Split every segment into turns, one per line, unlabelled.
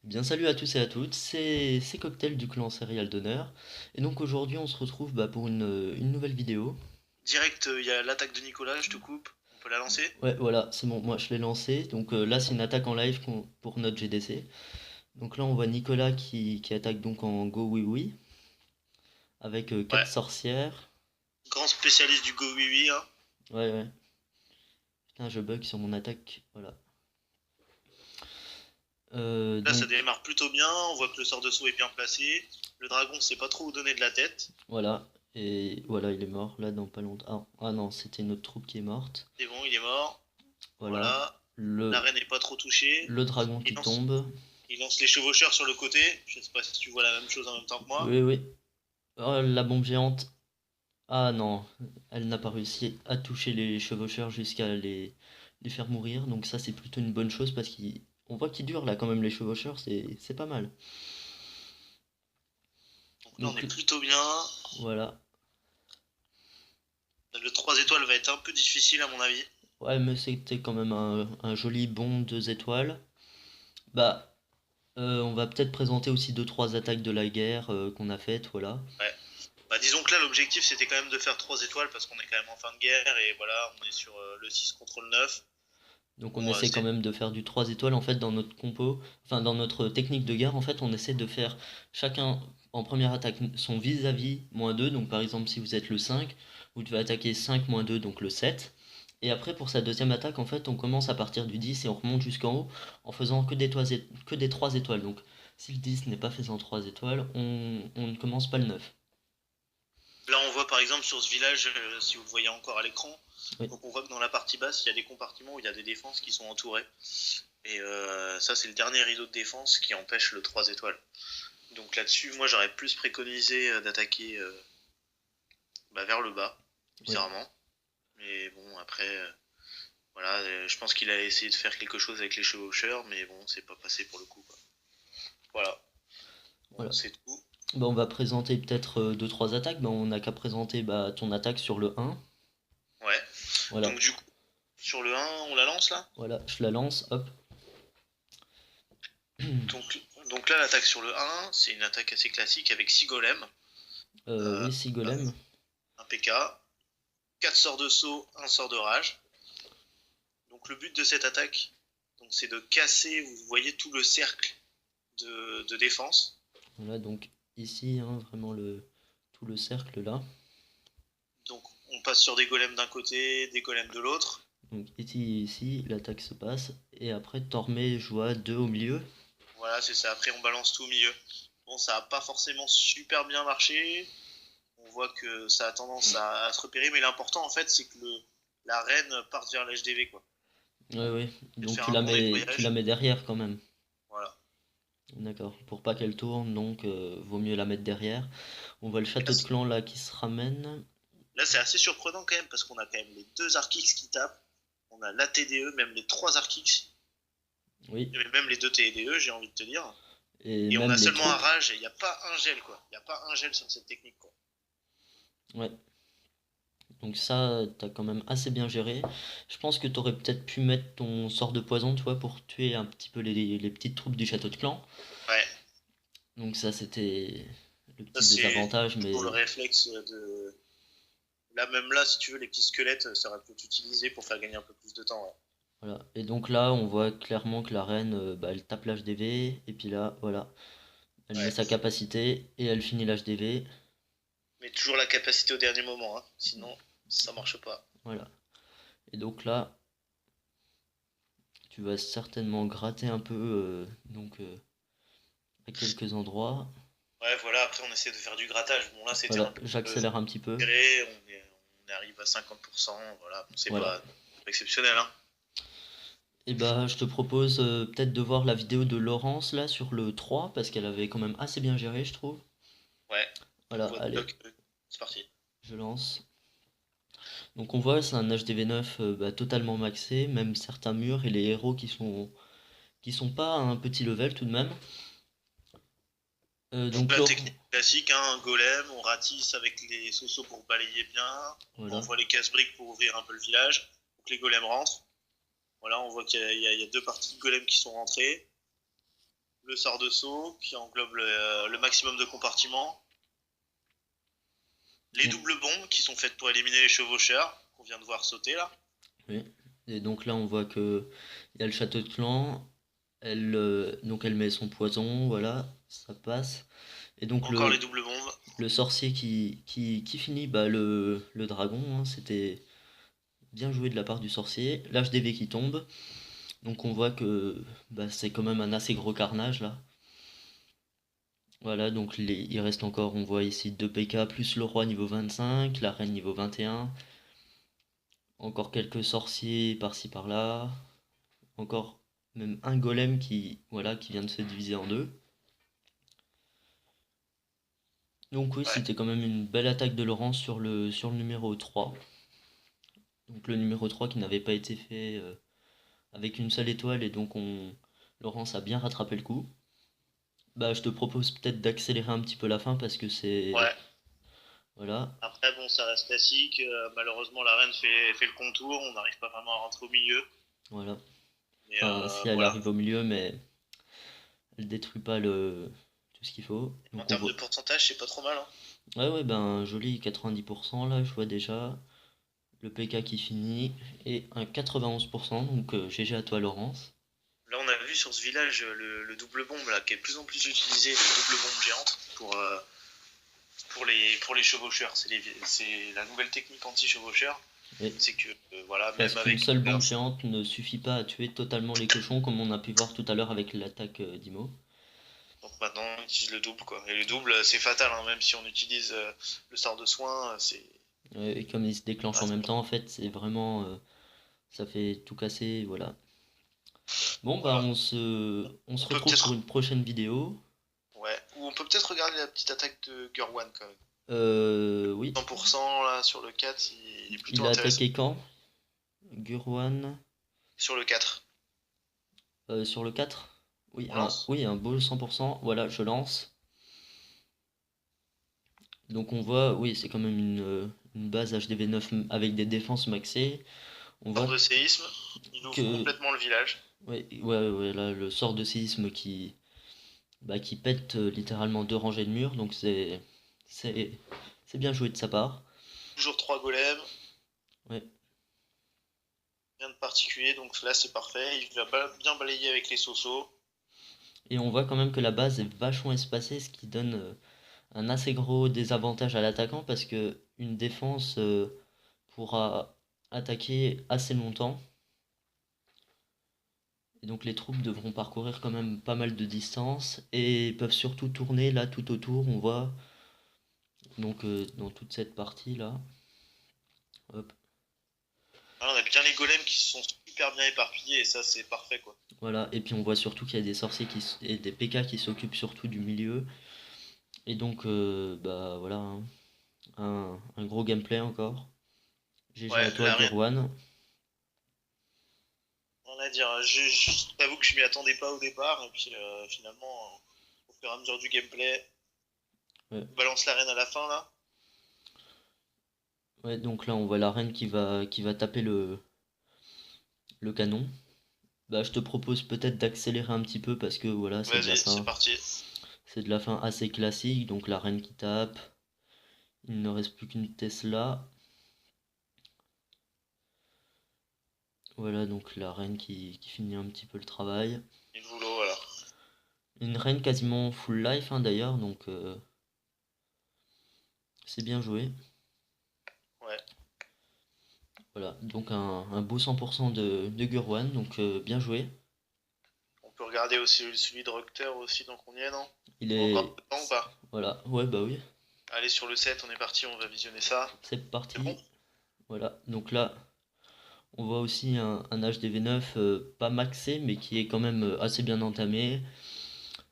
Bien salut à tous et à toutes, c'est Cocktail du clan Serial d'honneur. Et donc aujourd'hui on se retrouve pour une nouvelle vidéo.
Direct, il y a l'attaque de Nicolas, je te coupe. On peut la lancer?
Ouais voilà, c'est bon, moi je l'ai lancé. Donc là c'est une attaque en live pour notre GDC. Donc là on voit Nicolas qui attaque donc en Go Oui Oui avec
Ouais.
4 sorcières.
Grand spécialiste du Go Oui Oui, hein.
Ouais ouais, putain je bug sur mon attaque, voilà.
Là, ça
Donc
démarre plutôt bien. On voit que le sort de saut est bien placé. Le dragon sait pas trop où donner de la tête.
voilà, et voilà il est mort là dans pas longtemps. Ah non, c'était une autre troupe qui est morte.
C'est bon, il est mort.
Voilà,
Voilà. La
le,
reine n'est pas trop touchée.
le dragon
Il
qui
lance,
tombe.
il lance les chevaucheurs sur le côté. Je sais pas si tu vois la même chose en même temps que moi.
Oui oui. Oh la bombe géante. Ah non, elle n'a pas réussi à toucher les chevaucheurs jusqu'à les faire mourir, donc ça c'est plutôt une bonne chose parce qu'on voit qu'ils durent là quand même les chevaucheurs, c'est pas mal.
Donc là, on
Donc
est plutôt bien.
voilà,
Le 3 étoiles va être un peu difficile à mon avis.
ouais mais c'était quand même un joli bon 2 étoiles. Bah on va peut-être présenter aussi deux trois attaques de la guerre qu'on a faites, voilà.
Ouais. Bah, disons que là, l'objectif, c'était quand même de faire 3 étoiles parce qu'on est quand même en fin de guerre et voilà, on est sur le 6 contre le 9.
Donc on
Bon,
essaie quand
c'est.
même de faire du 3 étoiles en fait dans notre compo, enfin dans notre technique de guerre en fait on essaie de faire chacun en première attaque son vis-à-vis -2, donc par exemple si vous êtes le 5, vous devez attaquer 5 -2 donc le 7. Et après pour sa deuxième attaque en fait on commence à partir du 10 et on remonte jusqu'en haut en faisant que des 3 étoiles. Donc si le 10 n'est pas fait en 3 étoiles, on ne commence pas le 9.
Là, on voit par exemple sur ce village, si vous le voyez encore à l'écran,
Oui,
donc on voit que dans la partie basse, il y a des compartiments où il y a des défenses qui sont entourées. Et ça, c'est le dernier rideau de défense qui empêche le 3 étoiles. Donc là-dessus, moi, j'aurais plus préconisé d'attaquer vers le bas,
oui.
bizarrement. Mais bon, après, voilà, je pense qu'il a essayé de faire quelque chose avec les chevaucheurs, mais bon, c'est pas passé pour le coup, quoi. Voilà, bon,
Voilà.
c'est tout.
Bah, on va présenter peut-être deux trois attaques. Bah, on n'a qu'à présenter ton attaque sur le 1.
Ouais.
Voilà.
Donc du coup, sur le 1, on la lance là.
Voilà, je la lance, hop.
Donc là, l'attaque sur le 1, c'est une attaque assez classique avec 6 golems, euh,
Oui, 6 golems.
un PK, 4 sorts de saut, un sort de rage. Donc le but de cette attaque, c'est de casser, vous voyez, tout le cercle de défense.
Voilà, donc ici, hein, vraiment tout le cercle là.
Donc on passe sur des golems d'un côté, des golems de l'autre.
Donc ici, l'attaque se passe. Et après, Tormé joue à 2 au milieu.
Voilà, c'est ça. Après, on balance tout au milieu. Bon, ça n'a pas forcément super bien marché. On voit que ça a tendance à se repérer, mais l'important en fait, c'est que la reine parte vers l'HDV, quoi.
Ouais, ouais.
Et de
Donc
faire un bon
tu la
nettoyage.
mets derrière quand même.
Voilà.
D'accord. Pour pas qu'elle tourne, donc vaut mieux la mettre derrière. On voit le
Et
château de clan là qui se ramène.
là, c'est assez surprenant quand même, parce qu'on a quand même les deux Arkix qui tapent. On a l'ATDE, même les trois Arkix,
Oui.
et même les deux TDE, j'ai envie de te dire.
Et
Et on
même
a
les
seulement un
troupes.
rage, il n'y a pas un gel, quoi. Il n'y a pas un gel sur cette technique, quoi.
Ouais. Donc ça, t'as quand même assez bien géré. Je pense que t'aurais peut-être pu mettre ton sort de poison, tu vois, pour tuer un petit peu les petites troupes du château de clan.
Ouais.
Donc ça, c'était le
Ça,
petit
c'est
désavantage,
toujours le
mais
réflexe de. Là, même là, si tu veux, les petits squelettes, ça aurait pu être utilisé pour faire gagner un peu plus de temps, ouais.
voilà. Et donc là, on voit clairement que la reine, elle tape l'HDV, et puis là, voilà, elle met
Ouais.
sa capacité, et elle finit l'HDV.
Mais toujours la capacité au dernier moment, hein. Sinon, ça marche pas.
Voilà. Et donc là, tu vas certainement gratter un peu, à quelques endroits.
Ouais, voilà, après, on essaie de faire du grattage. Bon, là, c'était
Voilà,
un peu
j'accélère un petit peu.
serré, on arrive à 50%, voilà, bon, c'est
Voilà.
pas exceptionnel, hein.
Et bah, je te propose peut-être de voir la vidéo de Laurence là sur le 3 parce qu'elle avait quand même assez bien géré, je trouve.
Ouais, on
Voilà,
voit
allez,
Doc, c'est parti.
je lance. Donc on voit, c'est un HDV9 totalement maxé, même certains murs et les héros qui sont pas à un petit level tout de même.
Donc
Donc
la
Laurent,
technique classique, hein, un golem, on ratisse avec les sauceaux pour balayer bien, on
voilà.
envoie les casse-briques pour ouvrir un peu le village, pour que les golems rentrent. Voilà, on voit qu'il y a deux parties de golems qui sont rentrées. le sort de saut qui englobe le maximum de compartiments, les doubles bombes qui sont faites pour éliminer les chevaucheurs qu'on vient de voir sauter là.
Oui. Et donc là, on voit que il y a le château de clan. Donc elle met son poison, voilà, ça passe. Et donc
Encore les doubles bombes.
le sorcier qui finit le dragon, hein, c'était bien joué de la part du sorcier. L'HDV qui tombe. Donc on voit que c'est quand même un assez gros carnage là. Voilà, donc il reste encore, on voit ici 2 PK plus le roi niveau 25, la reine niveau 21. Encore quelques sorciers par-ci par-là. Encore même un golem voilà, qui vient de se diviser en deux. Donc oui,
Ouais.
c'était quand même une belle attaque de Laurence sur le numéro 3. Donc le numéro 3 qui n'avait pas été fait avec une seule étoile et donc Laurence a bien rattrapé le coup. Bah je te propose peut-être d'accélérer un petit peu la fin parce que c'est...
Ouais.
Voilà,
Après, bon, ça reste classique. Malheureusement, la reine fait le contour. On n'arrive pas vraiment à rentrer au milieu.
voilà.
Mais
Enfin, si elle
voilà.
arrive au milieu, mais elle détruit pas tout ce qu'il faut.
En
Donc on
termes
voit...
de pourcentage, c'est pas trop mal. Hein.
Ouais, ouais, ben joli 90% là, je vois déjà. Le PK qui finit et un 91%, donc GG à toi Laurence.
Là, on a vu sur ce village le double bombe là, qui est de plus en plus utilisé, le double bombe géante pour les chevaucheurs. C'est la nouvelle technique anti-chevaucheur.
Et
C'est que, voilà,
parce
même
qu'une
avec.
seule bombe géante ne suffit pas à tuer totalement les cochons, comme on a pu voir tout à l'heure avec l'attaque d'Imo.
Donc maintenant, on utilise le double, quoi. Et le double, c'est fatal, hein, même si on utilise le sort de soin, c'est.
Et comme ils se déclenchent
Ah,
en
c'est
même
pas-
temps, en fait, c'est vraiment... ça fait tout casser, voilà. Bon, bah
Voilà.
on se
On peut
retrouve pour
peut-être.
une prochaine vidéo.
Ouais. Ou on peut peut-être regarder la petite attaque de Gurwan quand même.
Oui,
100% là sur le 4, il est plutôt
il a
intéressant.
attaqué quand? Gurwan
Sur le 4.
sur le 4. Oui,
On lance.
oui, un beau 100%. Voilà, je lance. Donc on voit, oui, c'est quand même une base HDV9 avec des défenses maxées. On
Sort
voit
de séisme, il ouvre
que,
complètement le village.
ouais, ouais, ouais, là, le sort de séisme qui pète littéralement 2 rangées de murs, donc c'est, c'est bien joué de sa part.
Toujours 3 golems,
Ouais.
rien de particulier, donc là c'est parfait. Il va bien balayer avec les sosos.
Et on voit quand même que la base est vachement espacée, ce qui donne un assez gros désavantage à l'attaquant parce que une défense pourra attaquer assez longtemps. Et donc les troupes devront parcourir quand même pas mal de distance et peuvent surtout tourner là tout autour, on voit donc dans toute cette partie là. Hop,
Là, on a bien les golems qui sont super bien éparpillés et ça c'est parfait quoi.
voilà, et puis on voit surtout qu'il y a des sorciers et des PK qui s'occupent surtout du milieu. Et donc bah voilà, hein, un gros gameplay encore. GG
Ouais,
à toi
là rien,
Gurwan.
rien à dire. Je t'avoue que je m'y attendais pas au départ et puis finalement, au fur et à mesure du gameplay,
Ouais.
on balance l'arène à la fin là.
Ouais, donc là on voit la reine qui va taper le canon. Bah je te propose peut-être d'accélérer un petit peu parce que voilà, c'est de la
Vas-y, c'est
fin.
parti.
C'est de la fin assez classique, donc la reine qui tape. Il ne reste plus qu'une Tesla. Voilà, donc la reine qui finit un petit peu le travail.
Et le boulot, voilà.
Une reine quasiment full life hein, d'ailleurs, donc c'est bien joué.
Ouais.
Voilà, donc un beau 100% de Gurwan, donc bien joué.
On peut regarder aussi celui de Rocter aussi, donc on y est, non?
Il
Encore
est...
un peu de temps ou pas?
Voilà, ouais bah oui,
Allez, sur le 7, on est parti, on va visionner ça.
c'est
C'est bon?
parti. Voilà, donc là, on voit aussi un HDV9 pas maxé, mais qui est quand même assez bien entamé.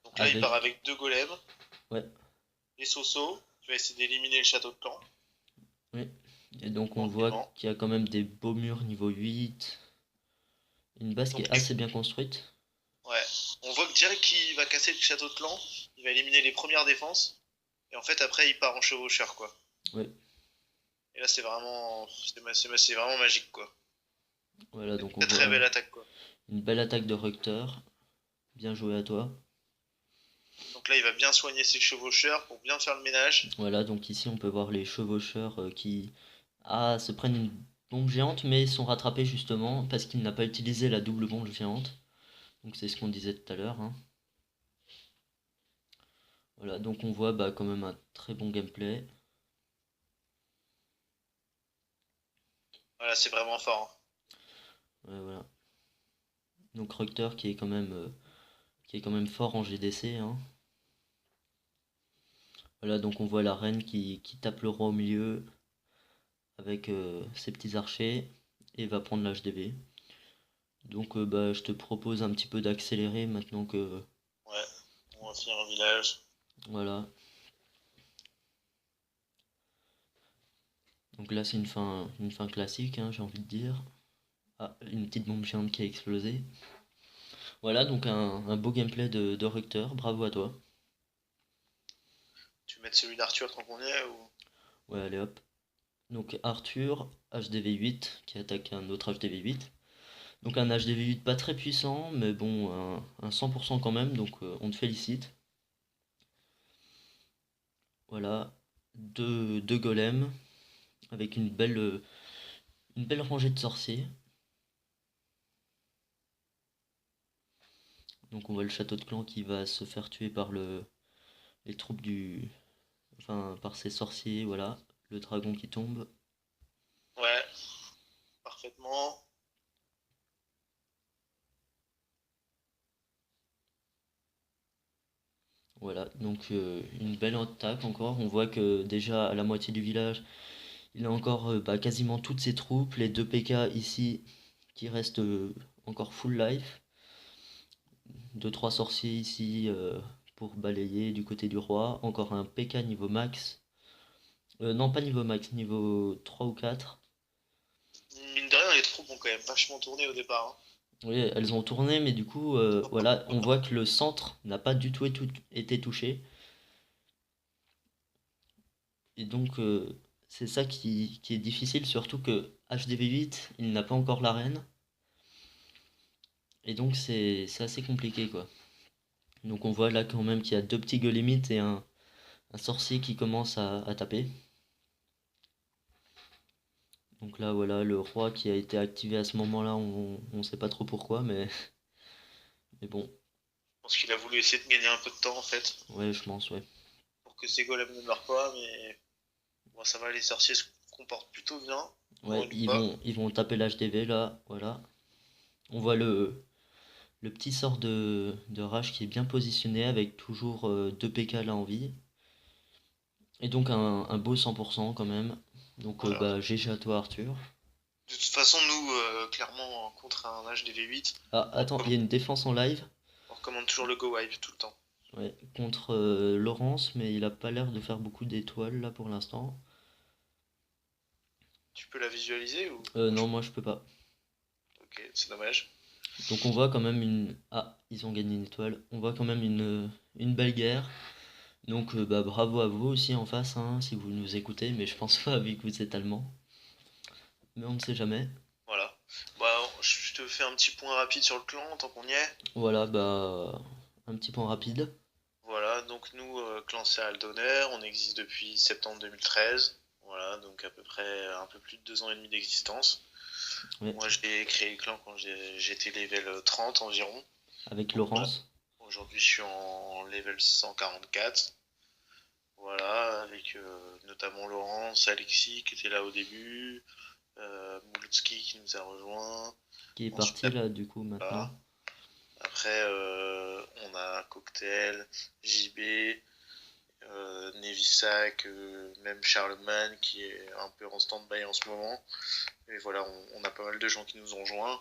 Donc là, il part
Avec...
avec 2 golems,
Ouais,
les Soso. Tu vas essayer d'éliminer le château de clan,
oui. Et donc on voit
tranquillement.
qu'il y a quand même des beaux murs niveau 8. Une base qui
Donc,
est assez bien construite.
ouais. On voit que direct qu'il va casser le château de clan, il va éliminer les premières défenses. Et en fait, après, il part en chevaucheur, quoi.
Ouais,
Et là, c'est vraiment magique, quoi.
voilà, donc on
Très très
voit
belle attaque, quoi.
une belle attaque de Reuter. Bien joué à toi.
Donc là, il va bien soigner ses chevaucheurs pour bien faire le ménage.
Voilà, donc ici on peut voir les chevaucheurs qui se prennent une bombe géante, mais sont rattrapés justement parce qu'il n'a pas utilisé la double bombe géante. Donc c'est ce qu'on disait tout à l'heure, hein. Voilà, donc on voit quand même un très bon gameplay.
Voilà, c'est vraiment fort,
Ouais, voilà. Donc Reuter qui est quand même fort en GDC, hein. Voilà, donc on voit la reine qui tape le roi au milieu avec ses petits archers et va prendre l'HDV. Donc je te propose un petit peu d'accélérer maintenant que
hein. Ouais, on va finir au village.
voilà. Donc là c'est une fin classique, hein, j'ai envie de dire. Ah, une petite bombe géante qui a explosé. Voilà, donc un beau gameplay de Reuter, bravo à toi.
Tu veux mettre celui d'Arthur tant qu'on y est ou...
Ouais, allez hop. Donc Arthur, HDV8, qui attaque un autre HDV8. Donc un HDV8 pas très puissant, mais bon, un 100% quand même, donc on te félicite. Voilà, deux golems, avec une belle rangée de sorciers. Donc on voit le château de clan qui va se faire tuer par les troupes enfin par ces sorciers, voilà. Le dragon qui tombe.
Ouais, parfaitement.
Voilà, donc une belle attaque encore. On voit que déjà à la moitié du village, il a encore quasiment toutes ses troupes. Les deux PK ici qui restent encore full life. Deux trois sorciers ici pour balayer du côté du roi. Encore un PK niveau max. Non, pas niveau max, niveau 3 ou 4.
Mine de rien, les troupes ont quand même vachement tourné au départ, hein.
Oui, elles ont tourné, mais du coup, voilà, on voit que le centre n'a pas du tout été touché. Et donc, c'est ça qui est difficile, surtout que HDV8, il n'a pas encore l'arène. Et donc, c'est assez compliqué, quoi. Donc, on voit là quand même qu'il y a deux petits golemites et un sorcier qui commence à taper. Donc là, voilà, le roi qui a été activé à ce moment-là, on sait pas trop pourquoi, mais bon,
Je pense qu'il a voulu essayer de gagner un peu de temps en fait,
ouais, je pense, ouais.
pour que ses golems ne meurent pas, mais bon, ça va, les sorciers se comportent plutôt bien, pour
Ouais,
une fois.
ils vont taper l'HDV là, voilà. On voit le petit sort de rage qui est bien positionné avec toujours 2 PK là en vie. Et donc un beau 100% quand même. Donc
Voilà.
GG à toi Arthur.
De toute façon, nous, clairement, contre un HDV8,
Ah
on
attends, il y a
recommande,
une défense en live.
on recommande toujours le Go Wipe tout le temps.
Ouais, contre Laurence, mais il a pas l'air de faire beaucoup d'étoiles là pour l'instant.
Tu peux la visualiser ou...
Non, moi je peux pas.
Ok, c'est dommage.
Donc on voit quand même ils ont gagné une étoile. On voit quand même une belle guerre. Donc bravo à vous aussi en face, hein, si vous nous écoutez, mais je pense pas vu que vous êtes allemand. Mais on ne sait jamais.
Voilà. Bah, je te fais un petit point rapide sur le clan, tant qu'on y est.
Voilà, un petit point rapide.
Voilà, donc nous, clan Céréales d'honneur, on existe depuis septembre 2013. Voilà, donc à peu près un peu plus de 2 ans et demi d'existence.
Ouais,
Moi, j'ai créé le clan quand j'étais level 30 environ.
avec
Donc voilà,
Laurence.
aujourd'hui, je suis en level 144. Voilà, avec notamment Laurence, Alexis qui était là au début, Moulutski qui nous a rejoint.
Qui est
Ensuite,
parti là du coup
là,
maintenant.
après, on a Cocktail, JB, Nevisac, même Charlemagne qui est un peu en stand-by en ce moment. Et voilà, on a pas mal de gens qui nous ont joints.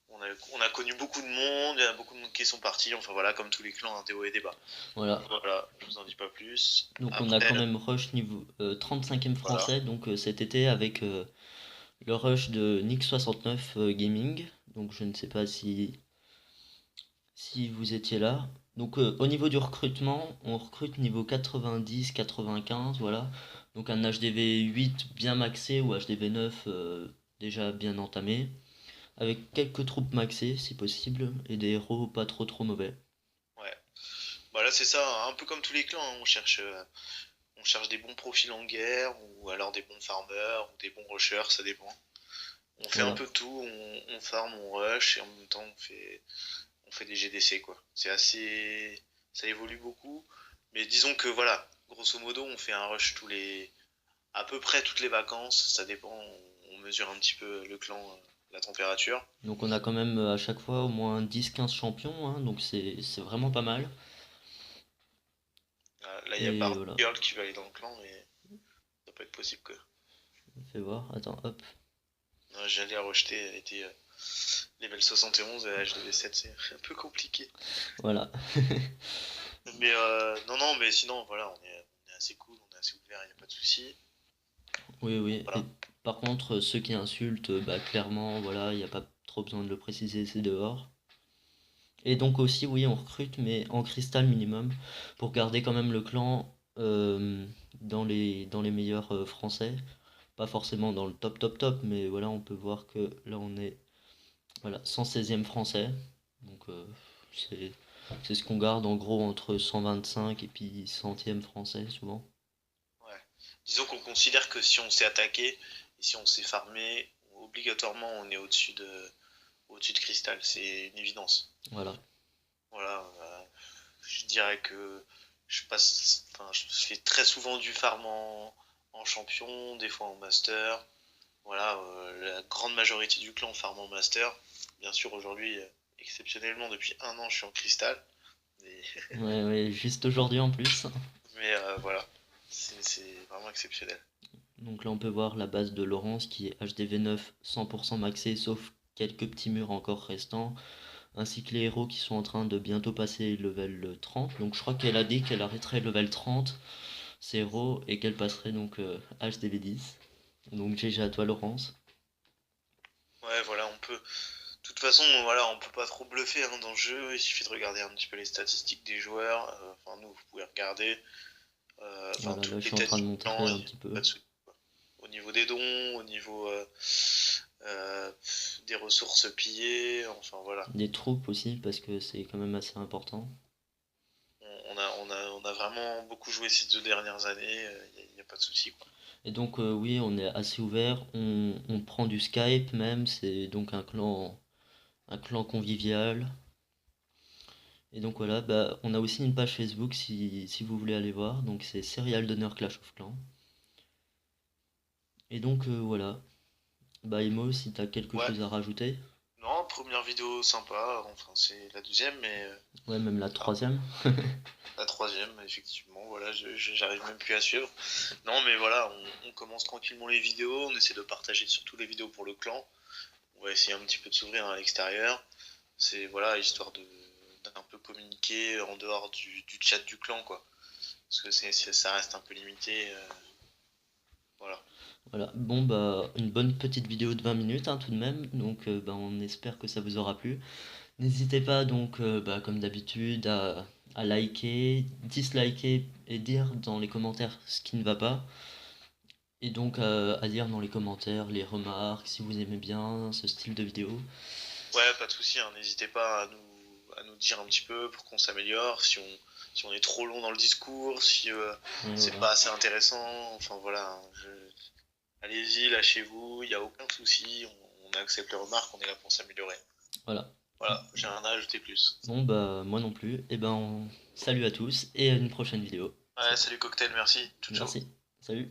On a connu beaucoup de monde, il y a beaucoup de monde qui sont partis. Enfin voilà, comme tous les clans, hein, des hauts et des bas.
Voilà.
Voilà, je vous en dis pas plus.
Donc on a
Après,
quand même rush niveau 35e
voilà.
français, donc cet été avec le rush de Nick69 Gaming. Donc je ne sais pas si vous étiez là. Donc au niveau du recrutement, on recrute niveau 90, 95, voilà. Donc un HDV 8 bien maxé ou HDV 9 déjà bien entamé. Avec quelques troupes maxées si possible et des héros pas trop mauvais.
Ouais. Bah Voilà, c'est ça, un peu comme tous les clans, hein, on cherche des bons profils en guerre, ou alors des bons farmers, ou des bons rushers, ça dépend. On fait un
Voilà.
peu de tout, on farm, on rush, et en même temps on fait des GDC, quoi. Ça évolue beaucoup, mais disons que voilà, grosso modo, on fait un rush à peu près toutes les vacances, ça dépend, on mesure un petit peu le clan, la température.
Donc on a quand même à chaque fois au moins 10-15 champions, hein, donc c'est vraiment pas mal.
Là, il y a
Et
Barbie
voilà,
Girl qui va aller dans le clan, mais ça peut être possible, quoi.
fais voir, attends, hop,
Non, j'allais la rejeter, elle était level 71 et HDV7, c'est un peu compliqué.
voilà.
Mais non, non, mais sinon, voilà, on est assez cool, on est assez ouvert, il n'y a pas de souci.
Oui, oui. Et
Voilà.
par contre, ceux qui insultent, bah clairement, voilà, il n'y a pas trop besoin de le préciser, c'est dehors. Et donc aussi, oui, on recrute, mais en cristal minimum, pour garder quand même le clan dans les meilleurs français. Pas forcément dans le top, top, top, mais voilà, on peut voir que là, on est voilà, 116e français. Donc, c'est, c'est ce qu'on garde en gros entre 125 et puis 100e français, souvent.
Ouais. Disons qu'on considère que si on s'est attaqué et si on s'est farmé, obligatoirement on est au-dessus de cristal, c'est une évidence.
Voilà.
Voilà, je dirais que je fais très souvent du farm en champion, des fois en master. Voilà, la grande majorité du clan farm en master. Bien sûr, aujourd'hui, exceptionnellement, depuis un an, je suis en cristal. Mais,
Ouais, ouais, juste aujourd'hui en plus.
mais voilà, c'est vraiment exceptionnel.
Donc là, on peut voir la base de Laurence qui est HDV9 100% maxé, sauf quelques petits murs encore restants, ainsi que les héros qui sont en train de bientôt passer level 30. Donc je crois qu'elle a dit qu'elle arrêterait level 30, ces héros, et qu'elle passerait donc HDV10. Donc GG à toi, Laurence.
Ouais, voilà, on peut. De toute façon, voilà, on peut pas trop bluffer hein, dans le jeu. Il suffit de regarder un petit peu les statistiques des joueurs. Enfin, nous, vous pouvez regarder. Enfin,
Voilà, là
toutes
je
les
suis en
têtes
train
du
de montrer
clan,
un
il n'y
petit
a
peu
pas de souci. Au niveau des dons, au niveau euh, des ressources pillées, enfin voilà.
des troupes aussi, parce que c'est quand même assez important.
On a vraiment beaucoup joué ces 2 dernières années, il n'y a pas de souci, quoi.
Et donc oui, on est assez ouvert, on prend du Skype même, c'est donc un clan convivial. Et donc voilà, bah, on a aussi une page Facebook si vous voulez aller voir, donc c'est Serial Donner Clash of Clans. Et donc voilà, bah Imo, si t'as quelque
Ouais,
chose à rajouter,
non, première vidéo sympa, enfin c'est la deuxième, mais
ouais, même la
voilà.
troisième.
La troisième, effectivement, voilà, j'arrive même plus à suivre. Non, mais voilà, on commence tranquillement les vidéos, on essaie de partager surtout les vidéos pour le clan. On va essayer un petit peu de s'ouvrir à l'extérieur. C'est voilà, histoire d'un peu communiquer en dehors du chat du clan, quoi. Parce que ça reste un peu limité. Voilà.
Voilà, bon bah une bonne petite vidéo de 20 minutes hein, tout de même, donc bah, on espère que ça vous aura plu. N'hésitez pas donc bah, comme d'habitude à liker, disliker et dire dans les commentaires ce qui ne va pas. Et donc à dire dans les commentaires les remarques, si vous aimez bien ce style de vidéo.
Ouais, pas de souci, hein, n'hésitez pas à nous dire un petit peu pour qu'on s'améliore, si on est trop long dans le discours, si
Et
c'est
voilà,
pas assez intéressant, enfin voilà, hein, allez-y, lâchez-vous, il n'y a aucun souci, on accepte les remarques, on est là pour s'améliorer.
voilà.
Voilà, j'ai rien à ajouter plus.
Bon bah moi non plus. Et ben salut à tous et à une prochaine vidéo.
Ouais, salut Cocktail, merci, ciao ciao.
Merci. Salut.